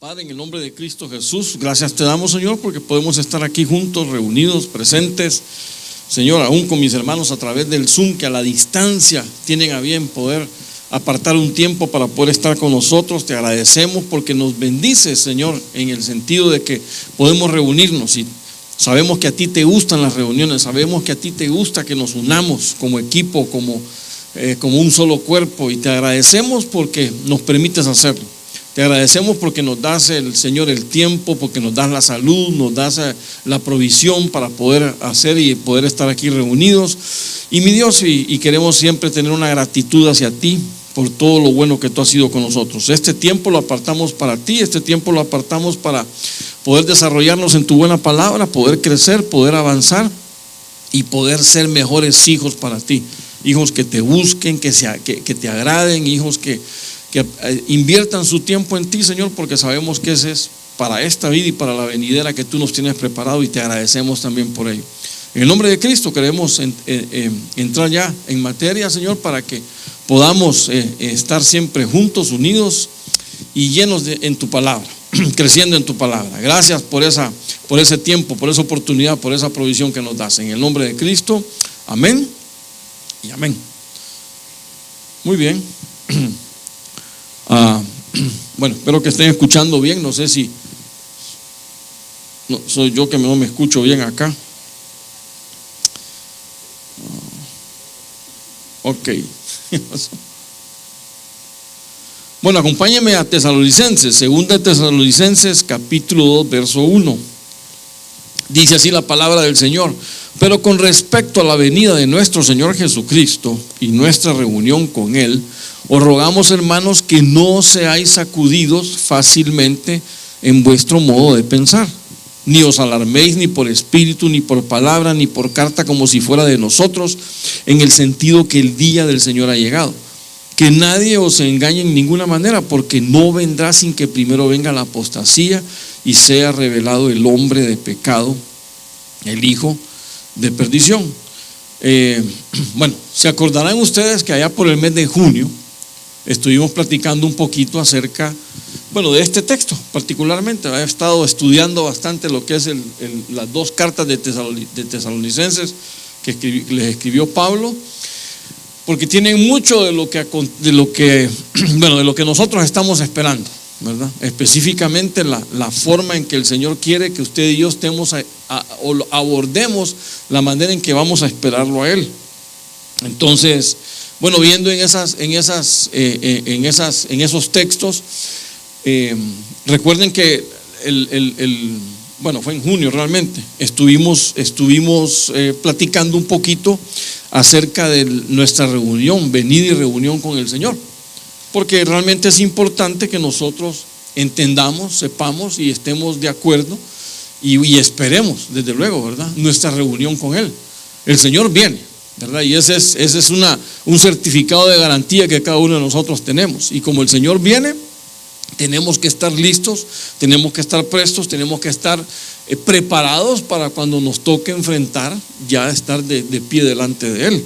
Padre, en el nombre de Cristo Jesús, gracias te damos, Señor, porque podemos estar aquí juntos, reunidos, presentes, Señor, aún con mis hermanos a través del Zoom, que a la distancia tienen a bien poder apartar un tiempo para poder estar con nosotros. Te agradecemos porque nos bendices, Señor, en el sentido de que podemos reunirnos y sabemos que a ti te gustan las reuniones, sabemos que a ti te gusta que nos unamos como equipo, como un solo cuerpo, y te agradecemos porque nos permites hacerlo. Te agradecemos porque nos das, el Señor, el tiempo, porque nos das la salud, nos das la provisión para poder hacer y poder estar aquí reunidos. Y mi Dios, y queremos siempre tener una gratitud hacia ti por todo lo bueno que tú has sido con nosotros. Este tiempo lo apartamos para ti, este tiempo lo apartamos para poder desarrollarnos en tu buena palabra, poder crecer, poder avanzar y poder ser mejores hijos para ti. Hijos que te busquen, que te agraden, hijos que inviertan su tiempo en ti, Señor, porque sabemos que ese es para esta vida y para la venidera que tú nos tienes preparado, y te agradecemos también por ello. En el nombre de Cristo queremos entrar ya en materia, Señor, para que podamos estar siempre juntos, unidos y llenos en tu palabra, creciendo en tu palabra. Gracias por ese tiempo, por esa oportunidad, por esa provisión que nos das. En el nombre de Cristo, amén y amén. Muy bien. Bueno, espero que estén escuchando bien. No sé si soy yo que no me escucho bien acá. Ok. Bueno, acompáñenme a Tesalonicenses, segunda Tesalonicenses capítulo 2, verso 1. Dice así la palabra del Señor: pero con respecto a la venida de nuestro Señor Jesucristo y nuestra reunión con Él, os rogamos, hermanos, que no seáis sacudidos fácilmente en vuestro modo de pensar, ni os alarméis ni por espíritu, ni por palabra, ni por carta, como si fuera de nosotros, en el sentido que el día del Señor ha llegado. Que nadie os engañe en ninguna manera, porque no vendrá sin que primero venga la apostasía y sea revelado el hombre de pecado, el hijo de perdición. Bueno, se acordarán ustedes que allá por el mes de junio estuvimos platicando un poquito acerca, de este texto particularmente. He estado estudiando bastante lo que es las dos cartas de Tesalonicenses que les escribió Pablo, porque tienen mucho de lo que nosotros estamos esperando, ¿verdad? Específicamente la forma en que el Señor quiere que usted y yo abordemos la manera en que vamos a esperarlo a Él. Entonces, viendo en esos textos, recuerden que fue en junio realmente, estuvimos platicando un poquito acerca de nuestra reunión, venida y reunión con el Señor, porque realmente es importante que nosotros entendamos, sepamos y estemos de acuerdo y esperemos, desde luego, ¿verdad?, nuestra reunión con Él. El Señor viene, ¿verdad? Y ese es un certificado de garantía que cada uno de nosotros tenemos. Y como el Señor viene, tenemos que estar listos, tenemos que estar prestos, tenemos que estar preparados para cuando nos toque enfrentar, ya estar de pie delante de Él.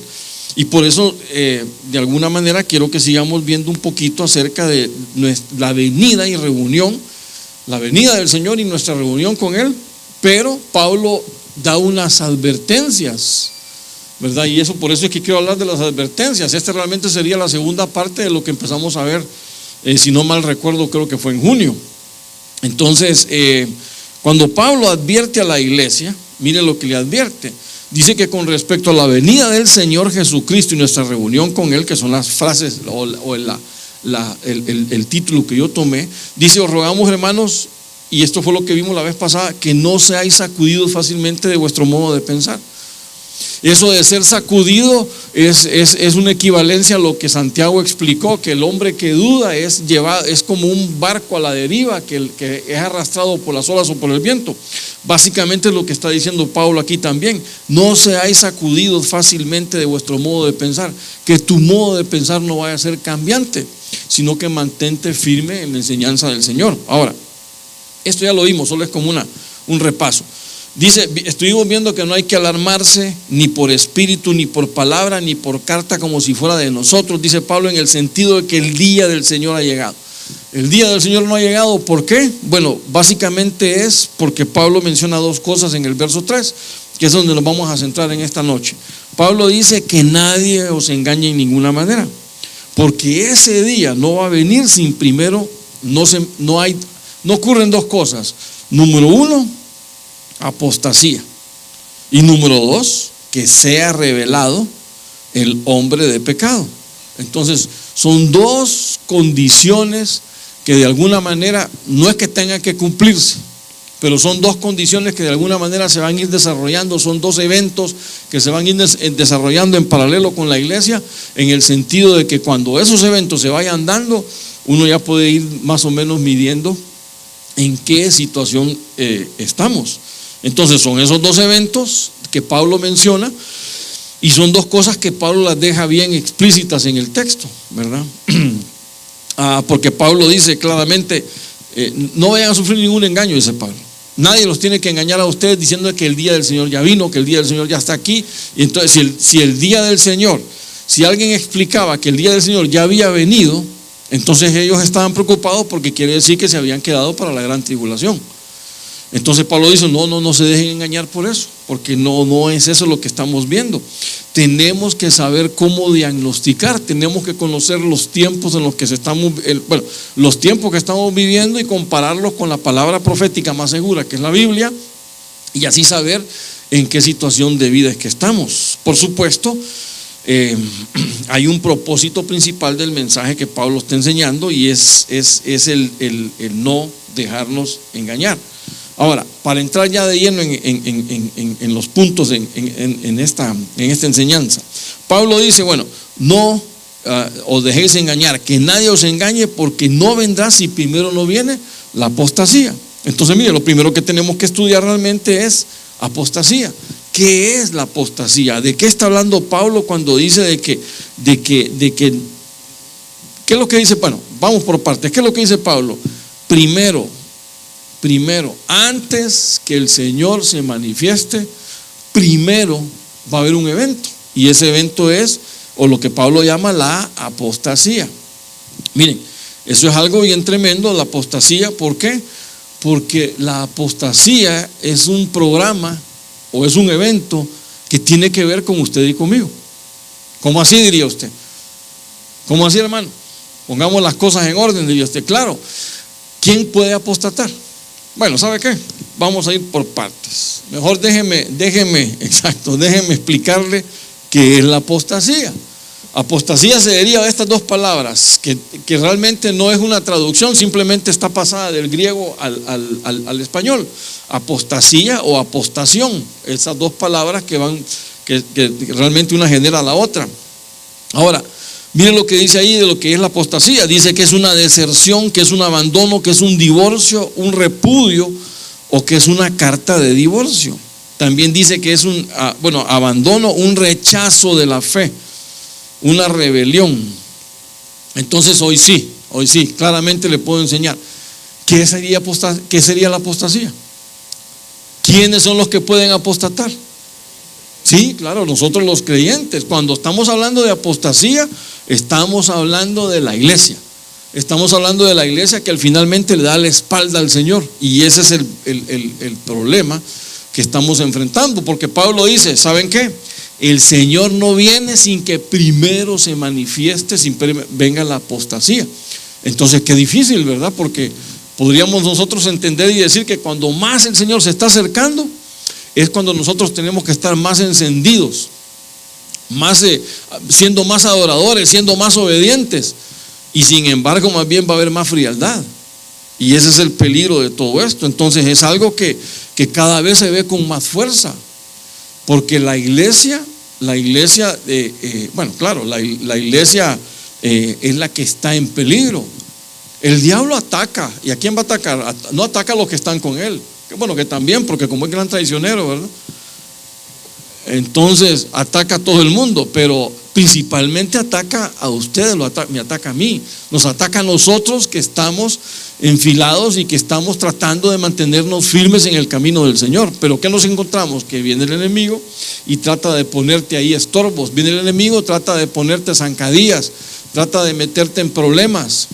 Y por eso, de alguna manera, quiero que sigamos viendo un poquito acerca de la venida y reunión, la venida del Señor y nuestra reunión con Él. Pero Pablo da unas advertencias, ¿verdad? Y por eso es que quiero hablar de las advertencias. Esta realmente sería la segunda parte de lo que empezamos a ver, si no mal recuerdo, creo que fue en junio. Entonces, cuando Pablo advierte a la iglesia, mire lo que le advierte. Dice que con respecto a la venida del Señor Jesucristo y nuestra reunión con Él, que son las frases o el título que yo tomé, dice: os rogamos, hermanos, y esto fue lo que vimos la vez pasada, que no seáis sacudidos fácilmente de vuestro modo de pensar. Eso de ser sacudido es una equivalencia a lo que Santiago explicó, que el hombre que duda es como un barco a la deriva que es arrastrado por las olas o por el viento. Básicamente es lo que está diciendo Pablo aquí también: no seáis sacudidos fácilmente de vuestro modo de pensar, que tu modo de pensar no vaya a ser cambiante, sino que mantente firme en la enseñanza del Señor. Ahora, esto ya lo vimos, solo es como un repaso. Dice, estuvimos viendo que no hay que alarmarse ni por espíritu, ni por palabra, ni por carta, como si fuera de nosotros, dice Pablo, en el sentido de que el día del Señor ha llegado. El día del Señor no ha llegado. ¿Por qué? Bueno, básicamente es porque Pablo menciona dos cosas en el verso 3, que es donde nos vamos a centrar en esta noche. Pablo dice que nadie os engañe en ninguna manera, porque ese día no va a venir sin primero, no ocurren dos cosas. Número uno, apostasía. Y número dos, que sea revelado el hombre de pecado. Entonces, son dos condiciones que de alguna manera no es que tengan que cumplirse, pero son dos condiciones que de alguna manera se van a ir desarrollando, son dos eventos que se van a ir desarrollando en paralelo con la iglesia, en el sentido de que cuando esos eventos se vayan dando, uno ya puede ir más o menos midiendo en qué situación estamos. Entonces son esos dos eventos que Pablo menciona, y son dos cosas que Pablo las deja bien explícitas en el texto, ¿verdad? Porque Pablo dice claramente, no vayan a sufrir ningún engaño, dice Pablo. Nadie los tiene que engañar a ustedes diciendo que el día del Señor ya vino, que el día del Señor ya está aquí. Y entonces si el día del Señor, si alguien explicaba que el día del Señor ya había venido, entonces ellos estaban preocupados, porque quiere decir que se habían quedado para la gran tribulación. Entonces Pablo dice, no se dejen engañar por eso, porque no es eso lo que estamos viendo. Tenemos que saber cómo diagnosticar, tenemos que conocer los tiempos en los que los tiempos que estamos viviendo, y compararlos con la palabra profética más segura, que es la Biblia, y así saber en qué situación de vida es que estamos. Por supuesto, hay un propósito principal del mensaje que Pablo está enseñando, y es el no dejarnos engañar. Ahora, para entrar ya de lleno en los puntos en esta enseñanza, Pablo dice, bueno, no os dejéis engañar, que nadie os engañe, porque no vendrá si primero no viene la apostasía. Entonces, mire, lo primero que tenemos que estudiar realmente es apostasía. ¿Qué es la apostasía? ¿De qué está hablando Pablo cuando dice de que ¿qué es lo que dice? Bueno, vamos por partes. ¿Qué es lo que dice Pablo? Primero, antes que el Señor se manifieste, primero va a haber un evento, y ese evento es, o lo que Pablo llama, la apostasía. Miren, eso es algo bien tremendo, la apostasía. ¿Por qué? Porque la apostasía es un programa, o es un evento que tiene que ver con usted y conmigo. ¿Cómo así, diría usted? ¿Cómo así, hermano? Pongamos las cosas en orden, diría usted. Claro, ¿quién puede apostatar? Bueno, ¿sabe qué? Vamos a ir por partes. Mejor déjeme explicarle qué es la apostasía. Apostasía se deriva de estas dos palabras, que realmente no es una traducción, simplemente está pasada del griego al español. Apostasía o apostación, esas dos palabras que realmente una genera a la otra. Ahora, miren lo que dice ahí de lo que es la apostasía. Dice que es una deserción, que es un abandono, que es un divorcio, un repudio, o que es una carta de divorcio. También dice que es un abandono, un rechazo de la fe, una rebelión. Entonces hoy sí, claramente le puedo enseñar qué sería la apostasía. ¿Quiénes son los que pueden apostatar? Sí, claro, nosotros los creyentes. Cuando estamos hablando de apostasía, estamos hablando de la iglesia. Estamos hablando de la iglesia que finalmente le da la espalda al Señor. Y ese es el problema que estamos enfrentando. Porque Pablo dice, ¿saben qué? El Señor no viene sin que primero se manifieste, sin que venga la apostasía. Entonces, qué difícil, ¿verdad? Porque podríamos nosotros entender y decir que cuando más el Señor se está acercando, es cuando nosotros tenemos que estar más encendidos, siendo más adoradores, siendo más obedientes. Y sin embargo, más bien va a haber más frialdad. Y ese es el peligro de todo esto. Entonces es algo que cada vez se ve con más fuerza. Porque la iglesia, la iglesia es la que está en peligro. El diablo ataca. ¿Y a quién va a atacar? No ataca a los que están con él. Bueno, que también, porque como es gran traicionero, ¿verdad? Entonces ataca a todo el mundo, pero principalmente ataca a ustedes, me ataca a mí, nos ataca a nosotros que estamos enfilados y que estamos tratando de mantenernos firmes en el camino del Señor. Pero ¿qué nos encontramos? Que viene el enemigo y trata de ponerte ahí estorbos, viene el enemigo, trata de ponerte zancadillas, trata de meterte en problemas.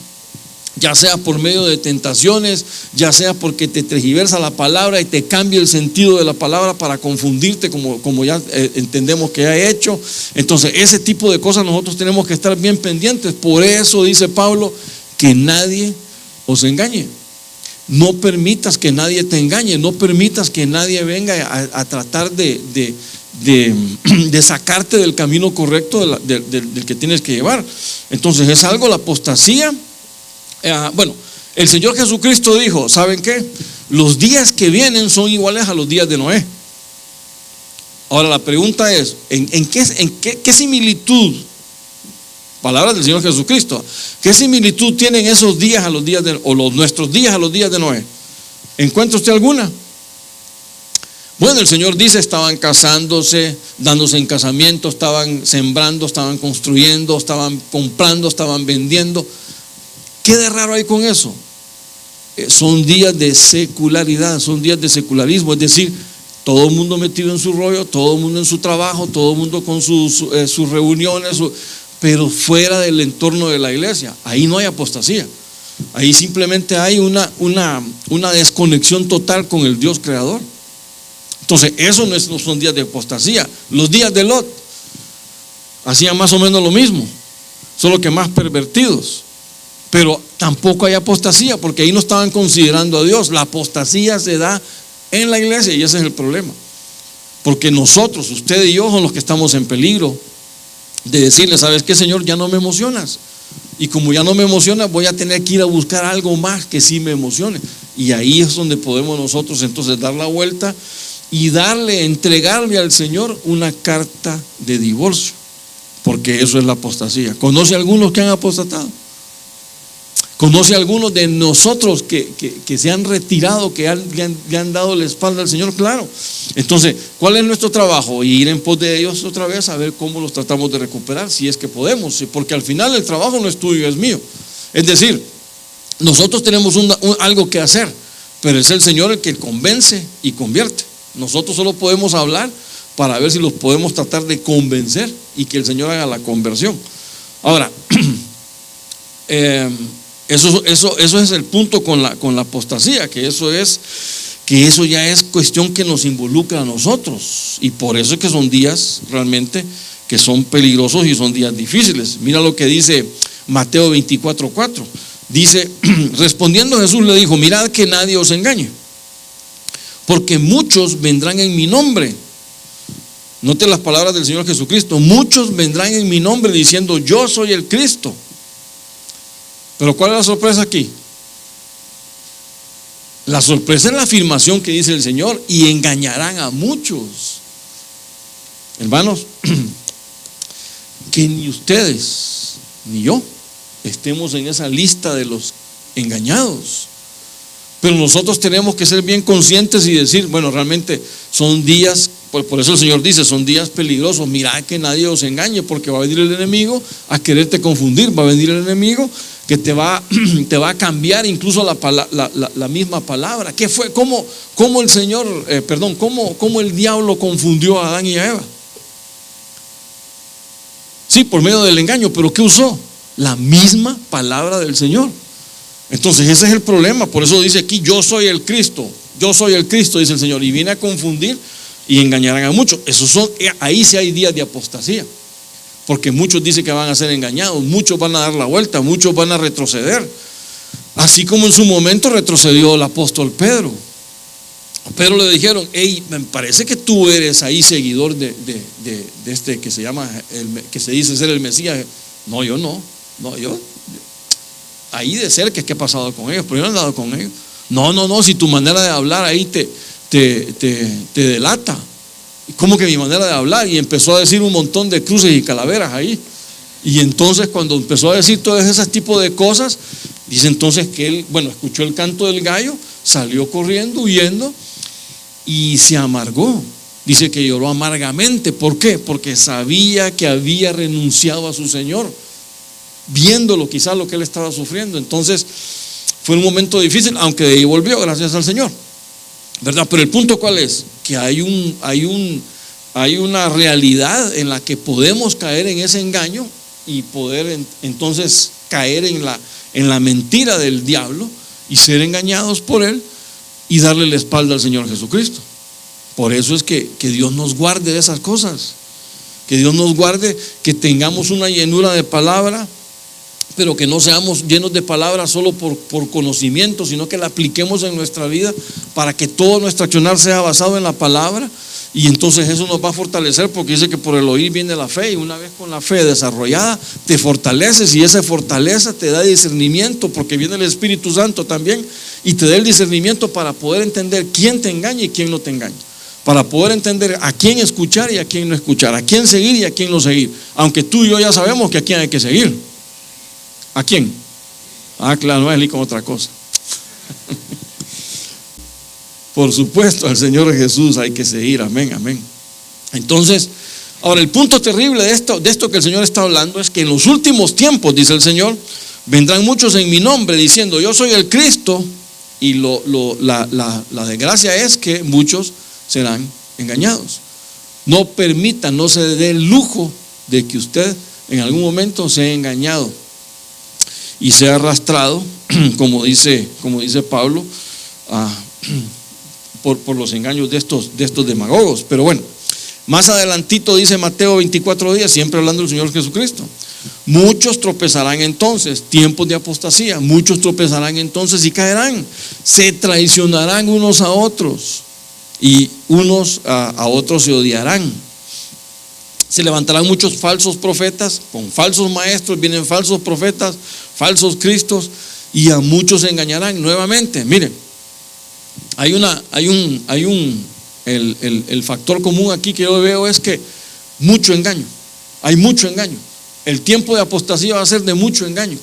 ya sea por medio de tentaciones, ya sea porque te tergiversa la palabra y te cambia el sentido de la palabra para confundirte, como ya entendemos que ha hecho. Entonces ese tipo de cosas nosotros tenemos que estar bien pendientes. Por eso dice Pablo, que nadie os engañe. No permitas que nadie te engañe, no permitas que nadie venga a tratar de sacarte del camino correcto del que tienes que llevar. Entonces es algo, la apostasía. Bueno, el Señor Jesucristo dijo, ¿saben qué? Los días que vienen son iguales a los días de Noé. Ahora la pregunta es, ¿en qué similitud? Palabras del Señor Jesucristo. ¿Qué similitud tienen esos días a los días nuestros días a los días de Noé? ¿Encuentra usted alguna? Bueno, el Señor dice, estaban casándose, dándose en casamiento, estaban sembrando, estaban construyendo, estaban comprando, estaban vendiendo. ¿Qué de raro hay con eso? Son días de secularidad, son días de secularismo, es decir, todo el mundo metido en su rollo, todo el mundo en su trabajo, todo el mundo con sus reuniones, pero fuera del entorno de la iglesia. Ahí no hay apostasía, ahí simplemente hay una desconexión total con el Dios creador. Entonces eso no son días de apostasía. Los días de Lot hacían más o menos lo mismo, solo que más pervertidos, pero tampoco hay apostasía, porque ahí no estaban considerando a Dios. La apostasía se da en la iglesia y ese es el problema, porque nosotros, usted y yo, somos los que estamos en peligro de decirle, ¿sabes qué, Señor? Ya no me emocionas, y como ya no me emocionas, voy a tener que ir a buscar algo más que sí me emocione. Y ahí es donde podemos nosotros entonces dar la vuelta y entregarle al Señor una carta de divorcio, porque eso es la apostasía. ¿Conoce a algunos que han apostatado? ¿Conoce a algunos de nosotros que se han retirado, que le han dado la espalda al Señor? Claro. Entonces, ¿cuál es nuestro trabajo? Ir en pos de ellos otra vez, a ver cómo los tratamos de recuperar, si es que podemos, porque al final el trabajo no es tuyo, es mío. Es decir, nosotros tenemos algo que hacer, pero es el Señor el que convence y convierte. Nosotros solo podemos hablar para ver si los podemos tratar de convencer y que el Señor haga la conversión. Ahora, eso es el punto con la apostasía, que eso ya es cuestión que nos involucra a nosotros, y por eso es que son días realmente que son peligrosos y son días difíciles. Mira lo que dice Mateo 24:4. Dice, respondiendo Jesús le dijo, mirad que nadie os engañe, porque muchos vendrán en mi nombre. Note las palabras del Señor Jesucristo, muchos vendrán en mi nombre diciendo, yo soy el Cristo. Pero ¿cuál es la sorpresa aquí? La sorpresa es la afirmación que dice el Señor, y engañarán a muchos. Hermanos, que ni ustedes ni yo estemos en esa lista de los engañados. Pero nosotros tenemos que ser bien conscientes y decir, bueno, realmente son días, por eso el Señor dice, son días peligrosos. Mirad que nadie os engañe, porque va a venir el enemigo a quererte confundir, va a venir el enemigo que te va a cambiar incluso la misma palabra. ¿Qué fue? ¿Cómo el Señor, cómo el diablo confundió a Adán y a Eva? Sí, por medio del engaño, pero ¿qué usó? La misma palabra del Señor. Entonces ese es el problema. Por eso dice aquí, yo soy el Cristo, dice el Señor, y viene a confundir y engañarán a muchos. Ahí sí hay días de apostasía, porque muchos dicen que van a ser engañados, muchos van a dar la vuelta, muchos van a retroceder, así como en su momento retrocedió el apóstol Pedro. A Pedro le dijeron, hey, me parece que tú eres ahí seguidor de este que se llama, que se dice ser el Mesías. No, yo no, yo ahí de cerca, ¿qué ha pasado con ellos? Pero yo no he andado con ellos. No, si tu manera de hablar ahí te delata. ¿Cómo que mi manera de hablar? Y empezó a decir un montón de cruces y calaveras ahí. Y entonces cuando empezó a decir todos esos tipos de cosas, dice entonces que él, escuchó el canto del gallo, salió corriendo, huyendo, y se amargó. Dice que lloró amargamente. ¿Por qué? Porque sabía que había renunciado a su Señor, viéndolo quizás lo que él estaba sufriendo. Entonces fue un momento difícil, aunque de ahí volvió, gracias al Señor, ¿verdad? Pero el punto ¿cuál es? Que hay una realidad en la que podemos caer en ese engaño, y poder entonces caer en la mentira del diablo y ser engañados por él y darle la espalda al Señor Jesucristo. Por eso es que Dios nos guarde de esas cosas, que Dios nos guarde, que tengamos una llenura de palabra, pero que no seamos llenos de palabra solo por conocimiento, sino que la apliquemos en nuestra vida para que todo nuestro accionar sea basado en la palabra. Y entonces eso nos va a fortalecer, porque dice que por el oír viene la fe, y una vez con la fe desarrollada te fortaleces, y esa fortaleza te da discernimiento, porque viene el Espíritu Santo también y te da el discernimiento para poder entender quién te engaña y quién no te engaña, para poder entender a quién escuchar y a quién no escuchar, a quién seguir y a quién no seguir, aunque tú y yo ya sabemos que a quién hay que seguir. ¿A quién? Claro, no es ni con otra cosa. Por supuesto, al Señor Jesús hay que seguir, amén, amén. Entonces, ahora el punto terrible de esto que el Señor está hablando es que en los últimos tiempos, dice el Señor, vendrán muchos en mi nombre diciendo yo soy el Cristo, y la desgracia es que muchos serán engañados. No permita, no se dé el lujo de que usted en algún momento sea engañado y sea arrastrado, como dice Pablo, por los engaños de estos demagogos. Pero bueno, más adelantito dice Mateo 24:10, siempre hablando del Señor Jesucristo: muchos tropezarán entonces, tiempos de apostasía, muchos tropezarán entonces y caerán, se traicionarán unos a otros, y unos a otros se odiarán. Se levantarán muchos falsos profetas, con falsos maestros, vienen falsos profetas, falsos cristos, y a muchos se engañarán nuevamente. Miren, el factor común aquí que yo veo es que mucho engaño, hay mucho engaño. El tiempo de apostasía va a ser de mucho engaño.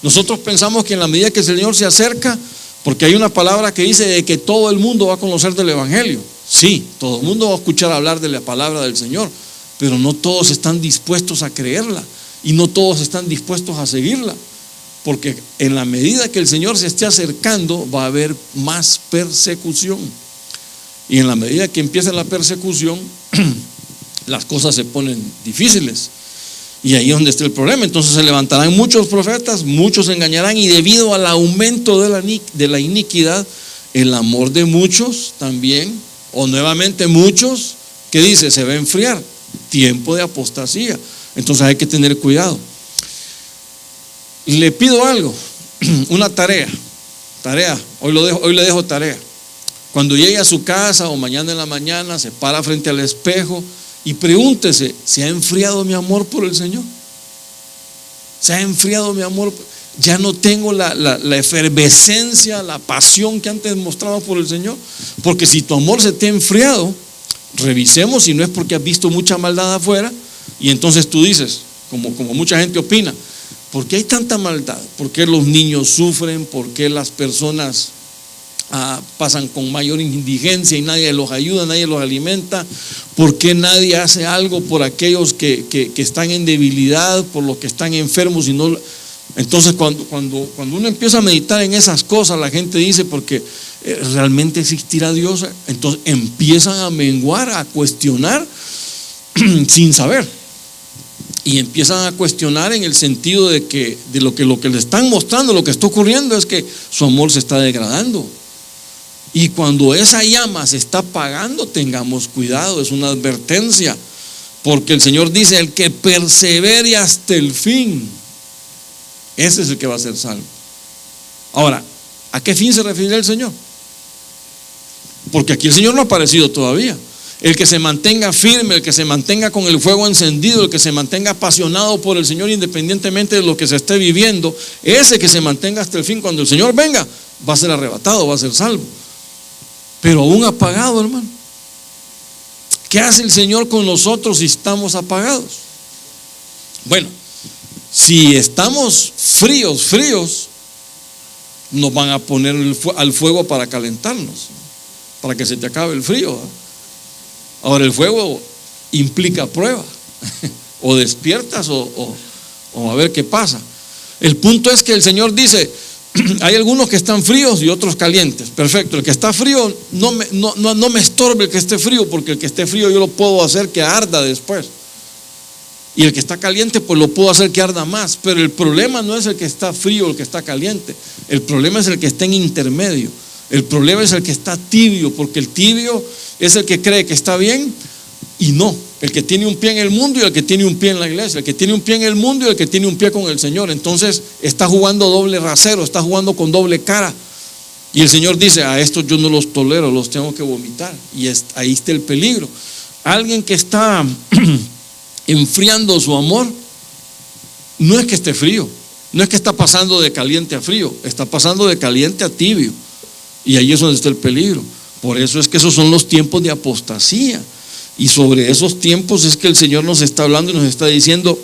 Nosotros pensamos que en la medida que el Señor se acerca, porque hay una palabra que dice de que todo el mundo va a conocer del Evangelio. Sí, todo el mundo va a escuchar hablar de la palabra del Señor, pero no todos están dispuestos a creerla, y no todos están dispuestos a seguirla, porque en la medida que el Señor se esté acercando va a haber más persecución, y en la medida que empieza la persecución las cosas se ponen difíciles, y ahí es donde está el problema. Entonces se levantarán muchos profetas, muchos se engañarán, y debido al aumento de la iniquidad, el amor de muchos también, o nuevamente muchos, ¿qué dice? Se va a enfriar. Tiempo de apostasía. Entonces hay que tener cuidado. Le pido algo, una tarea, hoy le dejo tarea. Cuando llegue a su casa o mañana en la mañana, se para frente al espejo y pregúntese: ¿se ha enfriado mi amor por el Señor? ¿Se ha enfriado mi amor? Ya no tengo la efervescencia, la pasión que antes mostraba por el Señor. Porque si tu amor se te ha enfriado, revisemos si no es porque has visto mucha maldad afuera, y entonces tú dices, como mucha gente opina: ¿por qué hay tanta maldad? ¿Por qué los niños sufren? ¿Por qué las personas pasan con mayor indigencia y nadie los ayuda, nadie los alimenta? ¿Por qué nadie hace algo por aquellos que están en debilidad, por los que están enfermos? Y no. Entonces cuando uno empieza a meditar en esas cosas, la gente dice: porque ¿realmente existirá Dios? Entonces empiezan a menguar, a cuestionar sin saber, y empiezan a cuestionar en el sentido de que lo que le están mostrando, lo que está ocurriendo es que su amor se está degradando. Y cuando esa llama se está apagando, tengamos cuidado, es una advertencia, porque el Señor dice: el que persevere hasta el fin, ese es el que va a ser salvo. Ahora, ¿a qué fin se refiere el Señor? Porque aquí el Señor no ha aparecido todavía. El que se mantenga firme, el que se mantenga con el fuego encendido, el que se mantenga apasionado por el Señor independientemente de lo que se esté viviendo, ese que se mantenga hasta el fin, cuando el Señor venga, va a ser arrebatado, va a ser salvo. Pero aún apagado, hermano, ¿qué hace el Señor con nosotros si estamos apagados? Bueno, si estamos fríos, nos van a poner al fuego para calentarnos, para que se te acabe el frío. Ahora, el fuego implica prueba, o despiertas o a ver qué pasa. El punto es que el Señor dice: hay algunos que están fríos y otros calientes. Perfecto, el que está frío no me estorbe el que esté frío, porque el que esté frío yo lo puedo hacer que arda después. Y el que está caliente, pues lo puedo hacer que arda más. Pero el problema no es el que está frío o el que está caliente. El problema es el que está en intermedio. El problema es el que está tibio, porque el tibio es el que cree que está bien y no. El que tiene un pie en el mundo y el que tiene un pie en la iglesia. El que tiene un pie en el mundo y el que tiene un pie con el Señor. Entonces está jugando doble rasero, está jugando con doble cara. Y el Señor dice: a estos yo no los tolero, los tengo que vomitar. Y ahí está el peligro. Alguien que está enfriando su amor, no es que esté frío, no es que está pasando de caliente a frío, está pasando de caliente a tibio. Y ahí es donde está el peligro. Por eso es que esos son los tiempos de apostasía. Y sobre esos tiempos es que el Señor nos está hablando y nos está diciendo: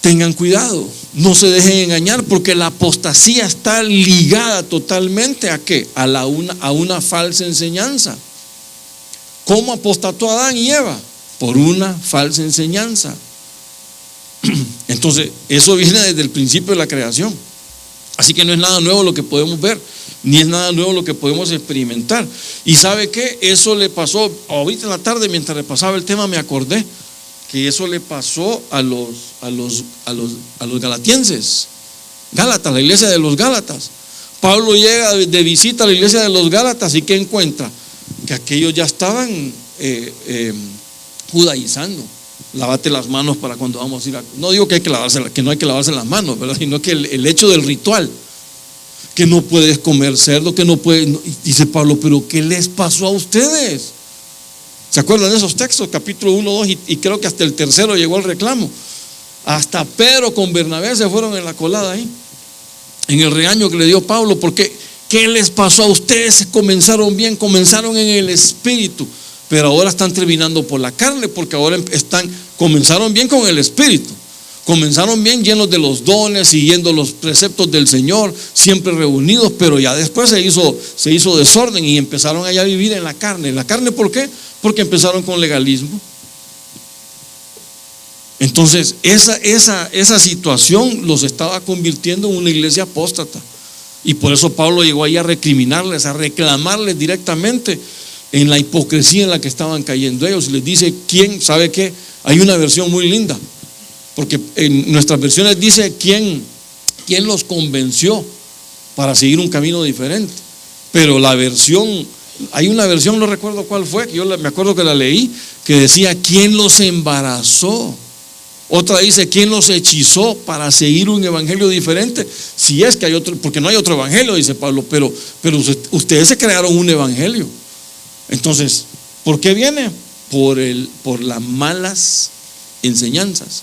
tengan cuidado, no se dejen engañar, porque la apostasía está ligada totalmente ¿a qué? A una falsa enseñanza. ¿Cómo apostató Adán y Eva? Por una falsa enseñanza. Entonces, eso viene desde el principio de la creación. Así que no es nada nuevo lo que podemos ver, ni es nada nuevo lo que podemos experimentar. ¿Y sabe qué? Eso le pasó ahorita en la tarde, mientras repasaba el tema, me acordé que eso le pasó a los galatienses, Gálatas, la iglesia de los Gálatas. Pablo llega de visita a la iglesia de los Gálatas y ¿qué encuentra? Que aquellos ya estaban judaizando. Lávate las manos para cuando vamos a ir a... No digo que no hay que lavarse las manos, ¿verdad? Sino que el hecho del ritual, que no puedes comer cerdo, que no puedes... Dice Pablo: pero ¿qué les pasó a ustedes? ¿Se acuerdan de esos textos? Capítulo 1, 2 y creo que hasta el tercero llegó el reclamo. Hasta Pedro con Bernabé se fueron en la colada ahí, en el regaño que le dio Pablo, porque ¿qué les pasó a ustedes? Comenzaron bien, comenzaron en el espíritu, pero ahora están terminando por la carne, porque ahora comenzaron bien con el espíritu, comenzaron bien llenos de los dones, siguiendo los preceptos del Señor, siempre reunidos, pero ya después se hizo desorden y empezaron allá a vivir en la carne. ¿En la carne por qué? Porque empezaron con legalismo. Entonces esa situación los estaba convirtiendo en una iglesia apóstata, y por eso Pablo llegó ahí a recriminarles, a reclamarles directamente en la hipocresía en la que estaban cayendo ellos. Y les dice: ¿quién? ¿Sabe qué? Hay una versión muy linda, porque en nuestras versiones dice quién los convenció para seguir un camino diferente. Pero hay una versión, no recuerdo cuál fue, que yo me acuerdo que la leí, que decía: ¿quién los embarazó? Otra dice: ¿quién los hechizó para seguir un evangelio diferente? Si es que hay otro, porque no hay otro evangelio, dice Pablo, pero ustedes se crearon un evangelio. Entonces, ¿por qué viene? Por las malas enseñanzas.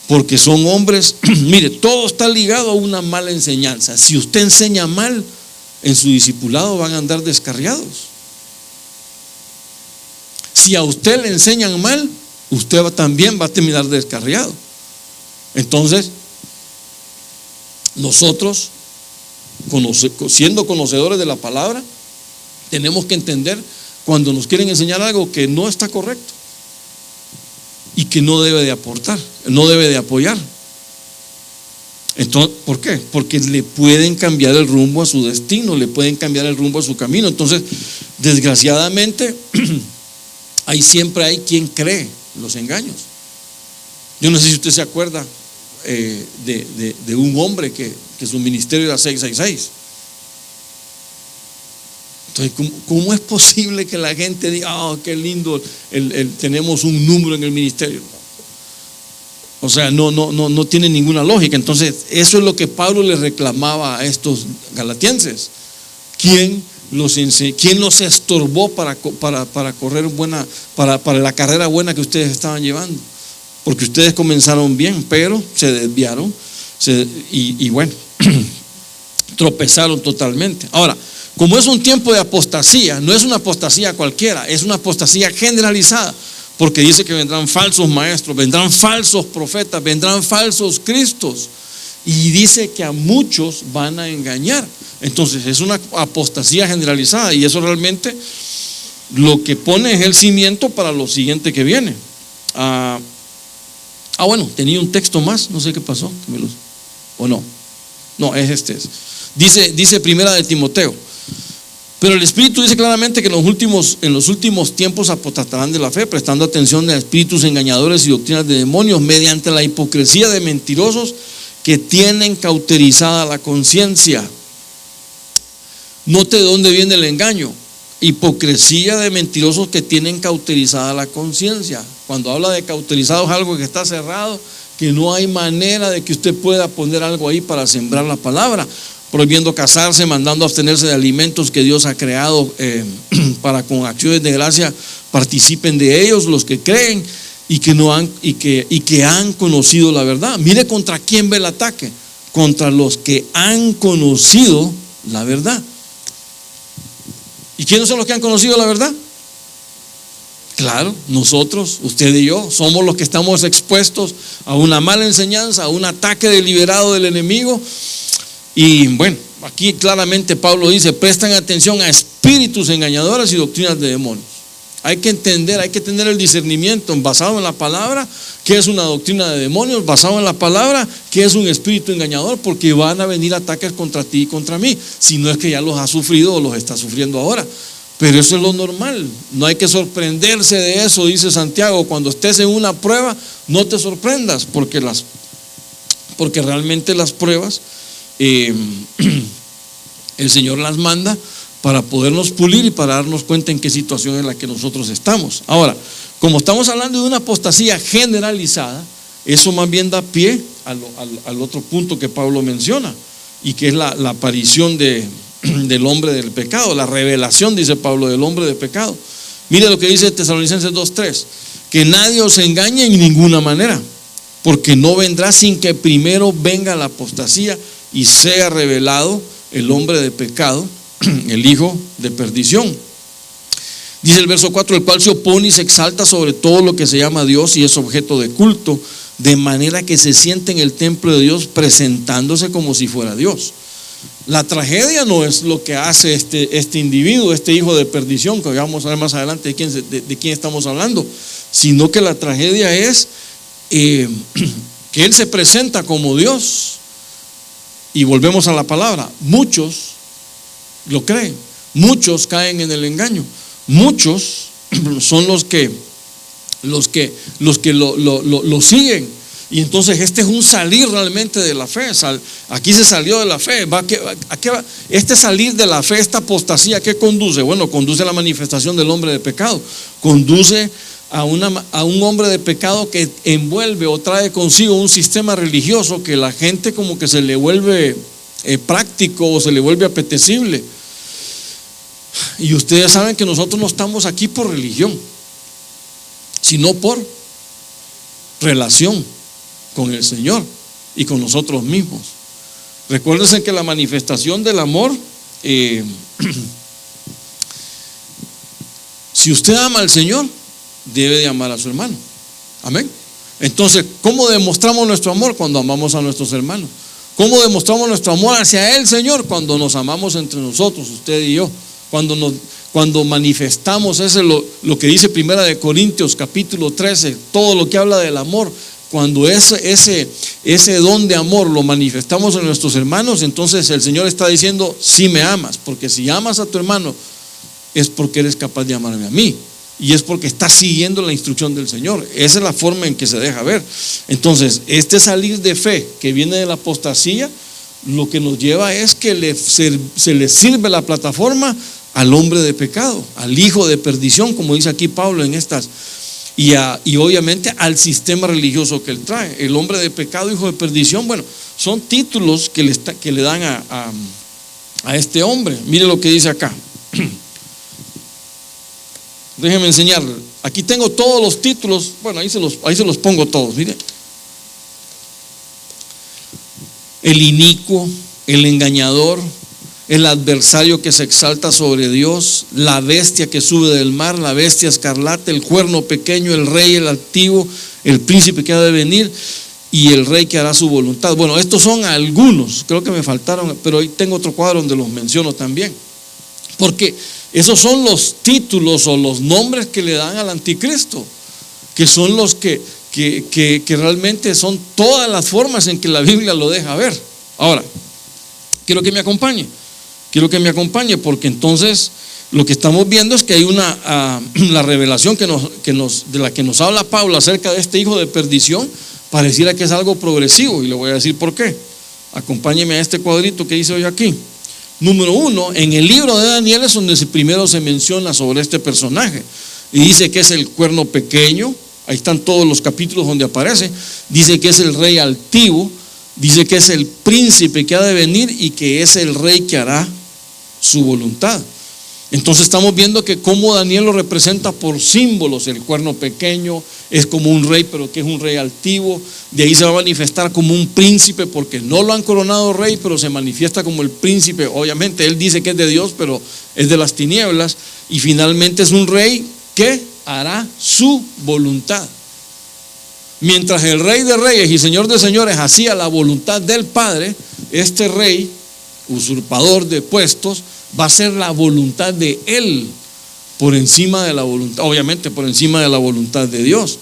Porque son hombres, mire, todo está ligado a una mala enseñanza. Si usted enseña mal, en su discipulado van a andar descarriados. Si a usted le enseñan mal, usted también va a terminar descarriado. Entonces, nosotros, siendo conocedores de la palabra, tenemos que entender cuando nos quieren enseñar algo que no está correcto y que no debe de aportar, no debe de apoyar. Entonces, ¿por qué? Porque le pueden cambiar el rumbo a su destino, le pueden cambiar el rumbo a su camino. Entonces, desgraciadamente, siempre hay quien cree los engaños. Yo no sé si usted se acuerda de un hombre que su ministerio era 666. Entonces, ¿cómo es posible que la gente diga: oh, qué lindo, tenemos un número en el ministerio? O sea, no tiene ninguna lógica. Entonces, eso es lo que Pablo le reclamaba a estos galatienses. ¿Quién los estorbó para correr para la carrera buena que ustedes estaban llevando? Porque ustedes comenzaron bien, pero se desviaron y bueno, tropezaron totalmente. Ahora, como es un tiempo de apostasía, no es una apostasía cualquiera, es una apostasía generalizada, porque dice que vendrán falsos maestros, vendrán falsos profetas, vendrán falsos cristos, y dice que a muchos van a engañar. Entonces es una apostasía generalizada, y eso realmente lo que pone es el cimiento para lo siguiente que viene. Bueno, tenía un texto más, no sé qué pasó, o no, es este. Dice Primera de Timoteo. Pero el Espíritu dice claramente que en los últimos tiempos apostatarán de la fe, prestando atención a espíritus engañadores y doctrinas de demonios, mediante la hipocresía de mentirosos que tienen cauterizada la conciencia. Note de dónde viene el engaño. Hipocresía de mentirosos que tienen cauterizada la conciencia. Cuando habla de cauterizado es algo que está cerrado, que no hay manera de que usted pueda poner algo ahí para sembrar la palabra, prohibiendo casarse, mandando a abstenerse de alimentos que Dios ha creado para con acciones de gracia participen de ellos los que creen y que han conocido la verdad. Mire contra quién ve el ataque, contra los que han conocido la verdad. ¿Y quiénes son los que han conocido la verdad? Claro, nosotros, usted y yo, somos los que estamos expuestos a una mala enseñanza, a un ataque deliberado del enemigo. Y bueno, aquí claramente Pablo dice: prestan atención a espíritus engañadores y doctrinas de demonios. Hay que entender, hay que tener el discernimiento basado en la palabra, que es una doctrina de demonios, basado en la palabra, que es un espíritu engañador, porque van a venir ataques contra ti y contra mí, si no es que ya los has sufrido o los estás sufriendo ahora. Pero eso es lo normal, no hay que sorprenderse de eso, dice Santiago. Cuando estés en una prueba, no te sorprendas, porque realmente las pruebas el Señor las manda para podernos pulir y para darnos cuenta en qué situación es la que nosotros estamos. Ahora, como estamos hablando de una apostasía generalizada, eso más bien da pie al otro punto que Pablo menciona, y que es la aparición del hombre del pecado, la revelación, dice Pablo, del hombre del pecado. Mire lo que dice Tesalonicenses 2:3: que nadie os engañe en ninguna manera, porque no vendrá sin que primero venga la apostasía y sea revelado el hombre de pecado, el hijo de perdición. Dice el verso 4: el cual se opone y se exalta sobre todo lo que se llama Dios y es objeto de culto, de manera que se siente en el templo de Dios presentándose como si fuera Dios. La tragedia no es lo que hace este individuo, este hijo de perdición, que vamos a ver más adelante de quién estamos hablando, sino que la tragedia es que él se presenta como Dios. Y volvemos a la palabra: muchos lo creen, muchos caen en el engaño, muchos son los que lo siguen. Y entonces este es un salir realmente de la fe. Aquí se salió de la fe. ¿A qué va? Este salir de la fe, esta apostasía, ¿qué conduce? Bueno, conduce a la manifestación del hombre de pecado. Conduce a un hombre de pecado que envuelve o trae consigo un sistema religioso que la gente como que se le vuelve práctico o se le vuelve apetecible. Y ustedes saben que nosotros no estamos aquí por religión, sino por relación con el Señor y con nosotros mismos. Recuérdense que la manifestación del amor, si usted ama al Señor, debe de amar a su hermano. Amén. Entonces, ¿cómo demostramos nuestro amor? Cuando amamos a nuestros hermanos. ¿Cómo demostramos nuestro amor hacia el Señor? Cuando nos amamos entre nosotros, usted y yo. Cuando manifestamos lo que dice Primera de Corintios capítulo 13, todo lo que habla del amor. Cuando ese don de amor lo manifestamos en nuestros hermanos, entonces el Señor está diciendo: sí me amas, porque si amas a tu hermano es porque eres capaz de amarme a mí, y es porque estás siguiendo la instrucción del Señor. Esa es la forma en que se deja ver. Entonces, este salir de fe que viene de la apostasía, lo que nos lleva es que se le sirve la plataforma al hombre de pecado, al hijo de perdición, como dice aquí Pablo en estas. Y obviamente al sistema religioso que él trae. El hombre de pecado, hijo de perdición, bueno, son títulos que le dan a este hombre. Mire lo que dice acá. Déjenme enseñarle. Aquí tengo todos los títulos. Bueno, ahí se los pongo todos. Mire: el inicuo, el engañador, el adversario que se exalta sobre Dios, la bestia que sube del mar, la bestia escarlata, el cuerno pequeño, el rey, el altivo, el príncipe que ha de venir y el rey que hará su voluntad. Bueno, estos son algunos, creo que me faltaron, pero ahí tengo otro cuadro donde los menciono también, porque esos son los títulos o los nombres que le dan al anticristo, que son los que realmente son todas las formas en que la Biblia lo deja ver. Ahora, quiero que me acompañe. Quiero que me acompañe, porque entonces lo que estamos viendo es que hay la revelación de la que nos habla Pablo acerca de este hijo de perdición, pareciera que es algo progresivo, y le voy a decir por qué. Acompáñeme a este cuadrito que hice hoy aquí. Número 1, en el libro de Daniel es donde primero se menciona sobre este personaje, y dice que es el cuerno pequeño. Ahí están todos los capítulos donde aparece. Dice que es el rey altivo, dice que es el príncipe que ha de venir y que es el rey que hará su voluntad. Entonces estamos viendo que como Daniel lo representa por símbolos. El cuerno pequeño es como un rey, pero que es un rey altivo. De ahí se va a manifestar como un príncipe, porque no lo han coronado rey, pero se manifiesta como el príncipe. Obviamente él dice que es de Dios, pero es de las tinieblas. Y finalmente es un rey que hará su voluntad. Mientras el rey de reyes y señor de señores hacía la voluntad del Padre, este rey usurpador de puestos va a ser la voluntad de él por encima de la voluntad, obviamente por encima de la voluntad de Dios.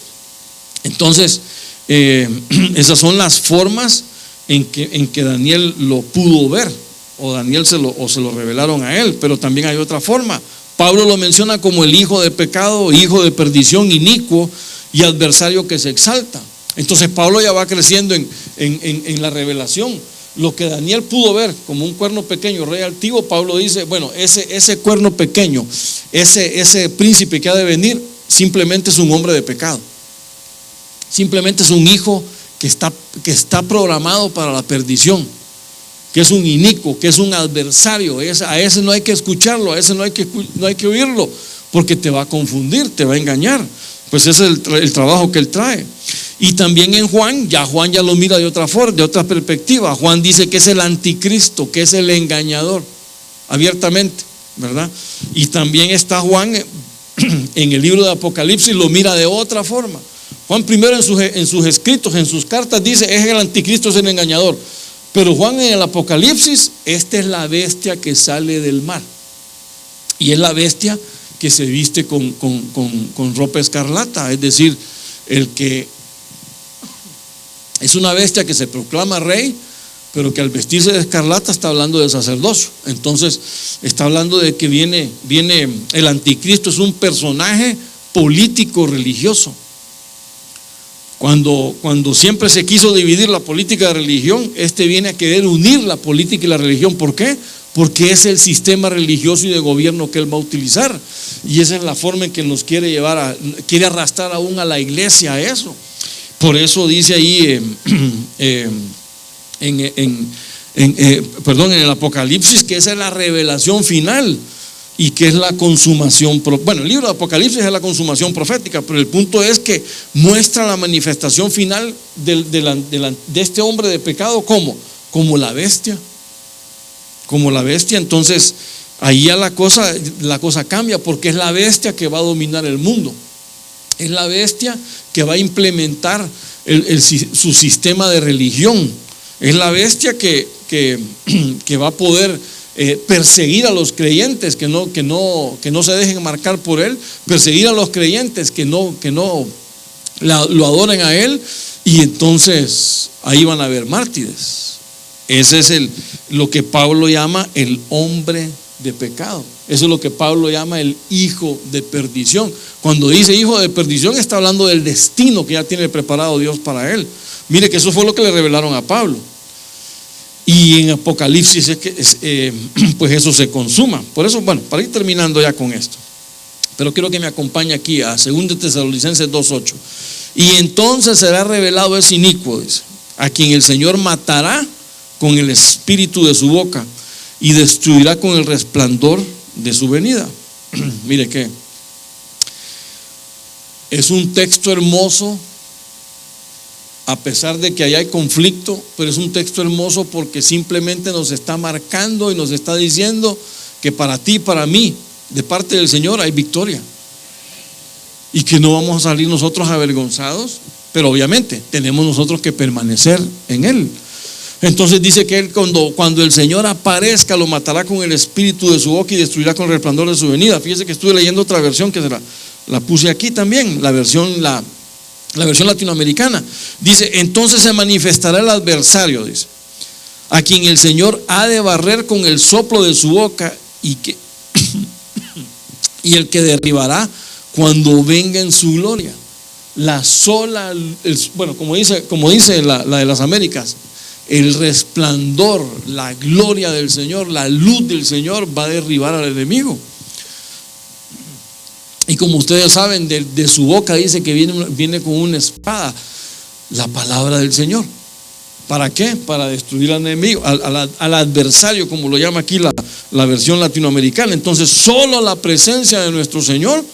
Entonces esas son las formas en que Daniel lo pudo ver, o Daniel se lo revelaron a él. Pero también hay otra forma. Pablo lo menciona como el hijo de pecado, hijo de perdición, inicuo y adversario que se exalta. Entonces Pablo ya va creciendo en la revelación. Lo que Daniel pudo ver como un cuerno pequeño, rey altivo, Pablo dice, bueno, ese cuerno pequeño, ese príncipe que ha de venir, simplemente es un hombre de pecado. Simplemente es un hijo que está programado para la perdición, que es un inicuo, que es un adversario. A ese no hay que escucharlo, a ese no hay que oírlo, porque te va a confundir, te va a engañar. Pues ese es el trabajo que él trae. Y también en Juan ya lo mira de otra forma, de otra perspectiva. Juan dice que es el anticristo, que es el engañador, abiertamente, ¿verdad? Y también está Juan en el libro de Apocalipsis, lo mira de otra forma. Juan primero en sus escritos, en sus cartas, dice es el anticristo, es el engañador. Pero Juan en el Apocalipsis, esta es la bestia que sale del mar. Y es la bestia que se viste con ropa escarlata, es decir, el que es una bestia que se proclama rey, pero que al vestirse de escarlata está hablando de sacerdocio. Entonces está hablando de que viene el anticristo, es un personaje político religioso. Cuando siempre se quiso dividir la política de religión, este viene a querer unir la política y la religión. ¿Por qué? Porque es el sistema religioso y de gobierno que él va a utilizar, y esa es la forma en que nos quiere quiere arrastrar aún a la iglesia a eso. Por eso dice ahí en el Apocalipsis que esa es la revelación final y que es la consumación. Bueno, el libro de Apocalipsis es la consumación profética, pero el punto es que muestra la manifestación final de este hombre de pecado como la bestia. Como la bestia. Entonces ahí ya la cosa cambia, porque es la bestia que va a dominar el mundo. Es la bestia que va a implementar su sistema de religión. Es la bestia que va a poder perseguir a los creyentes que no se dejen marcar por él, perseguir a los creyentes que no lo adoren a él, y entonces ahí van a haber mártires. Ese es lo que Pablo llama el hombre de pecado. Eso es lo que Pablo llama el hijo de perdición. Cuando dice hijo de perdición, está hablando del destino que ya tiene preparado Dios para él. Mire que eso fue lo que le revelaron a Pablo. Y en Apocalipsis pues eso se consuma. Por eso, bueno, para ir terminando ya con esto, pero quiero que me acompañe aquí a 2 Tesalonicenses 2:8. Y entonces será revelado ese inicuo, dice, a quien el Señor matará con el espíritu de su boca y destruirá con el resplandor de su venida. Mire que es un texto hermoso, a pesar de que allá hay conflicto, pero es un texto hermoso porque simplemente nos está marcando y nos está diciendo que para ti y para mí, de parte del Señor, hay victoria, y que no vamos a salir nosotros avergonzados, pero obviamente tenemos nosotros que permanecer en Él. Entonces dice que él, cuando el Señor aparezca, lo matará con el espíritu de su boca y destruirá con el resplandor de su venida. Fíjese que estuve leyendo otra versión que la puse aquí también, la versión latinoamericana. Dice, entonces se manifestará el adversario, dice, a quien el Señor ha de barrer con el soplo de su boca y el que derribará cuando venga en su gloria. La sola, bueno, como dice la de las Américas, el resplandor, la gloria del Señor, la luz del Señor va a derribar al enemigo. Y como ustedes saben, de su boca dice que viene con una espada, la palabra del Señor. ¿Para qué? Para destruir al enemigo, al adversario, como lo llama aquí la versión latinoamericana. Entonces, solo la presencia de nuestro Señor,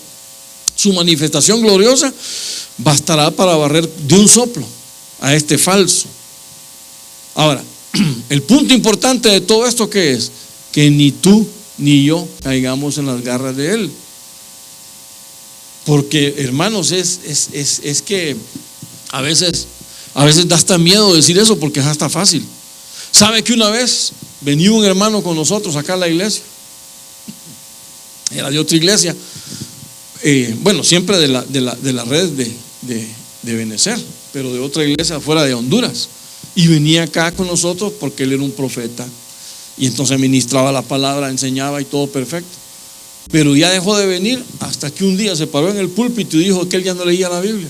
su manifestación gloriosa, bastará para barrer de un soplo a este falso. Ahora, el punto importante de todo esto, ¿qué es? Que ni tú ni yo caigamos en las garras de él. Porque, hermanos, es que a veces da hasta miedo decir eso, porque es hasta fácil. ¿Sabe que una vez venía un hermano con nosotros acá a la iglesia? Era de otra iglesia, bueno, siempre de la red de Benecer, pero de otra iglesia fuera de Honduras. Y venía acá con nosotros porque él era un profeta. Y entonces ministraba la palabra, enseñaba y todo perfecto. Pero ya dejó de venir hasta que un día se paró en el púlpito y dijo que él ya no leía la Biblia,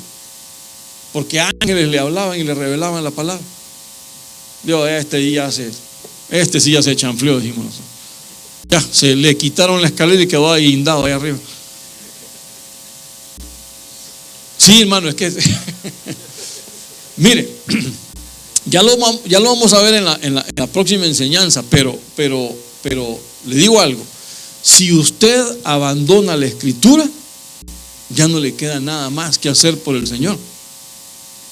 porque ángeles le hablaban y le revelaban la palabra. Digo, este sí ya se chanfleó, dijimos nosotros. Ya, se le quitaron la escalera y quedó ahí guindado ahí arriba. Sí, hermano, es que mire, ya lo vamos a ver en la próxima enseñanza, pero le digo algo. Si usted abandona la escritura, ya no le queda nada más que hacer por el Señor.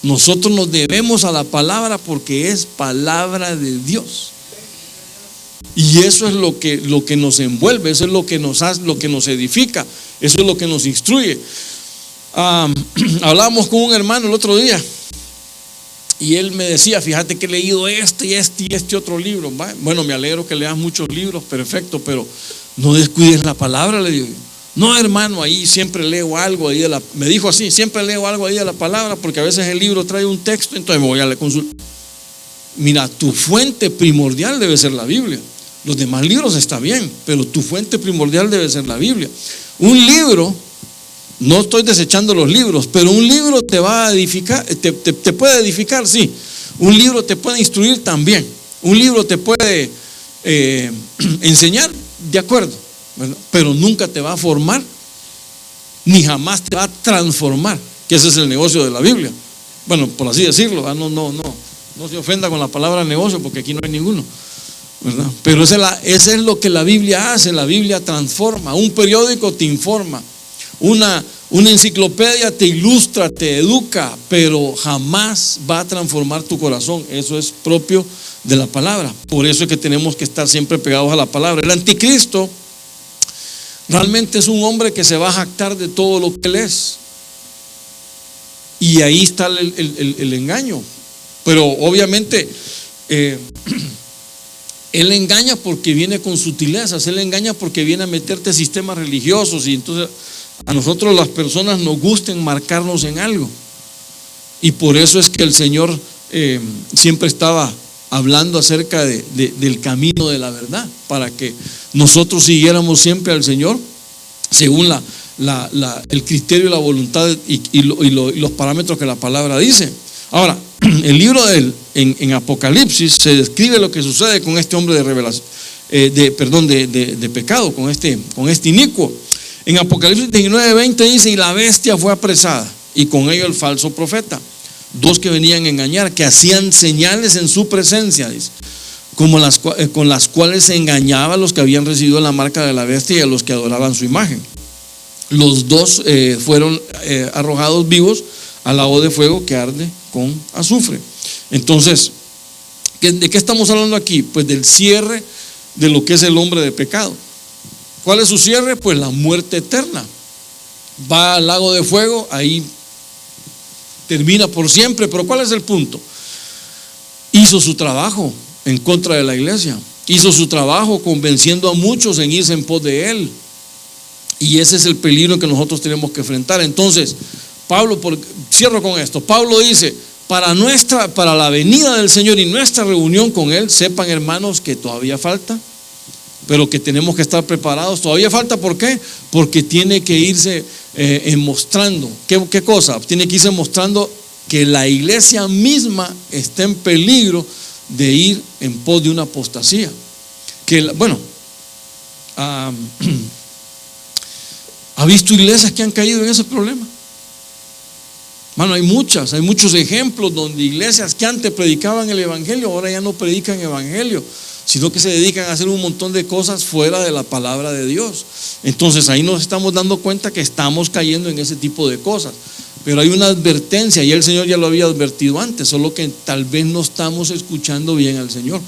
Nosotros nos debemos a la palabra porque es palabra de Dios. Y eso es lo que nos envuelve, eso es lo que nos hace, lo que nos edifica, eso es lo que nos instruye. Hablábamos con un hermano el otro día y él me decía, fíjate que he leído este otro libro. Bueno, me alegro que leas muchos libros, perfecto, pero no descuides la palabra, le digo. No, hermano, ahí siempre leo algo ahí me dijo así, siempre leo algo ahí de la palabra, porque a veces el libro trae un texto, entonces me voy a consultar. Mira, tu fuente primordial debe ser la Biblia. Los demás libros está bien, pero tu fuente primordial debe ser la Biblia. Un libro, no estoy desechando los libros, pero un libro te va a edificar, te puede edificar, sí. Un libro te puede instruir también. Un libro te puede enseñar, de acuerdo, ¿verdad? Pero nunca te va a formar, ni jamás te va a transformar, que ese es el negocio de la Biblia. Bueno, por así decirlo, no se ofenda con la palabra negocio, porque aquí no hay ninguno, ¿verdad? Pero ese es lo que la Biblia hace. La Biblia transforma. Un periódico te informa, una enciclopedia te ilustra, te educa, pero jamás va a transformar tu corazón. Eso es propio de la palabra. Por eso es que tenemos que estar siempre pegados a la palabra. El anticristo realmente es un hombre que se va a jactar de todo lo que él es, y ahí está el engaño. Pero obviamente él engaña porque viene con sutilezas, él engaña porque viene a meterte sistemas religiosos, y entonces a nosotros las personas nos gusta enmarcarnos en algo. Y por eso es que el Señor siempre estaba hablando acerca del camino de la verdad, para que nosotros siguiéramos siempre al Señor según el criterio y la voluntad y los parámetros que la palabra dice. Ahora, el libro en Apocalipsis se describe lo que sucede con este hombre de revelación, de pecado, con este inicuo. En Apocalipsis 19:20 dice: y la bestia fue apresada, y con ello el falso profeta, dos que venían a engañar, que hacían señales en su presencia, dice, con las cuales se engañaba a los que habían recibido la marca de la bestia y a los que adoraban su imagen. Los dos fueron arrojados vivos al lago de fuego que arde con azufre. Entonces, ¿de qué estamos hablando aquí? Pues del cierre de lo que es el hombre de pecado. ¿Cuál es su cierre? Pues la muerte eterna. Va al lago de fuego, ahí termina por siempre. Pero ¿cuál es el punto? Hizo su trabajo en contra de la iglesia, hizo su trabajo convenciendo a muchos en irse en pos de él, y ese es el peligro que nosotros tenemos que enfrentar. Entonces Pablo, cierro con esto, Pablo dice: para la venida del Señor y nuestra reunión con Él, sepan, hermanos, que todavía falta, pero que tenemos que estar preparados. Todavía falta, ¿por qué? Porque tiene que irse mostrando. ¿Qué cosa? Tiene que irse mostrando que la iglesia misma está en peligro de ir en pos de una apostasía. ¿Ha visto iglesias que han caído en ese problema? Mano, hay muchos ejemplos donde iglesias que antes predicaban el evangelio, ahora ya no predican evangelio, sino que se dedican a hacer un montón de cosas fuera de la palabra de Dios. Entonces ahí nos estamos dando cuenta que estamos cayendo en ese tipo de cosas. Pero hay una advertencia, y el Señor ya lo había advertido antes, solo que tal vez no estamos escuchando bien al Señor.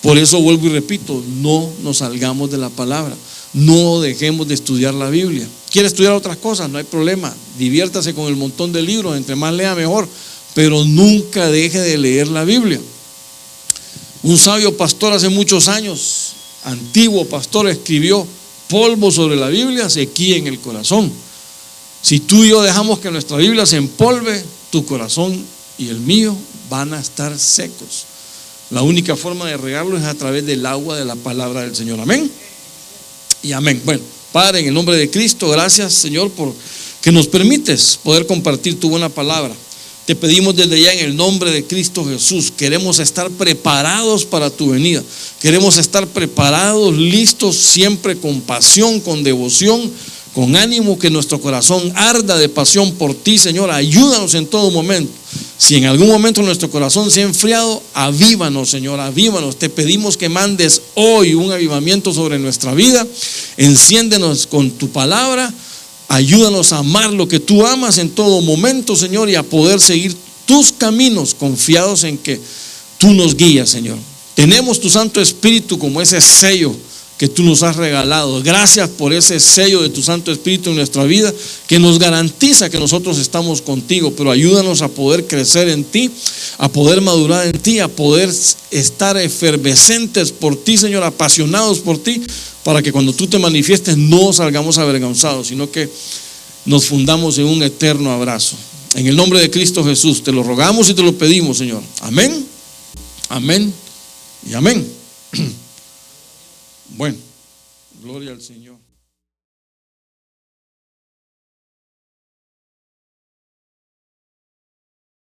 Por eso vuelvo y repito, no nos salgamos de la palabra, no dejemos de estudiar la Biblia. ¿Quiere estudiar otras cosas? No hay problema, diviértase con el montón de libros, entre más lea mejor, pero nunca deje de leer la Biblia. Un sabio pastor hace muchos años, antiguo pastor, escribió: polvo sobre la Biblia, sequía en el corazón. Si tú y yo dejamos que nuestra Biblia se empolve, tu corazón y el mío van a estar secos. La única forma de regarlo es a través del agua de la palabra del Señor. Amén y amén. Bueno, Padre, en el nombre de Cristo, gracias, Señor, por que nos permites poder compartir tu buena palabra. Te pedimos desde ya en el nombre de Cristo Jesús, queremos estar preparados para tu venida. Queremos estar preparados, listos, siempre con pasión, con devoción, con ánimo, que nuestro corazón arda de pasión por ti, Señor. Ayúdanos en todo momento. Si en algún momento nuestro corazón se ha enfriado, avívanos, Señor, avívanos. Te pedimos que mandes hoy un avivamiento sobre nuestra vida. Enciéndenos con tu palabra. Ayúdanos a amar lo que tú amas en todo momento, Señor, y a poder seguir tus caminos, confiados en que tú nos guías, Señor. Tenemos tu Santo Espíritu como ese sello que tú nos has regalado. Gracias por ese sello de tu Santo Espíritu en nuestra vida, que nos garantiza que nosotros estamos contigo. Pero ayúdanos a poder crecer en ti, a poder madurar en ti, a poder estar efervescentes por ti, Señor, apasionados por ti, para que cuando tú te manifiestes no salgamos avergonzados, sino que nos fundamos en un eterno abrazo. En el nombre de Cristo Jesús te lo rogamos y te lo pedimos, Señor. Amén, amén y amén. Bueno, gloria al Señor.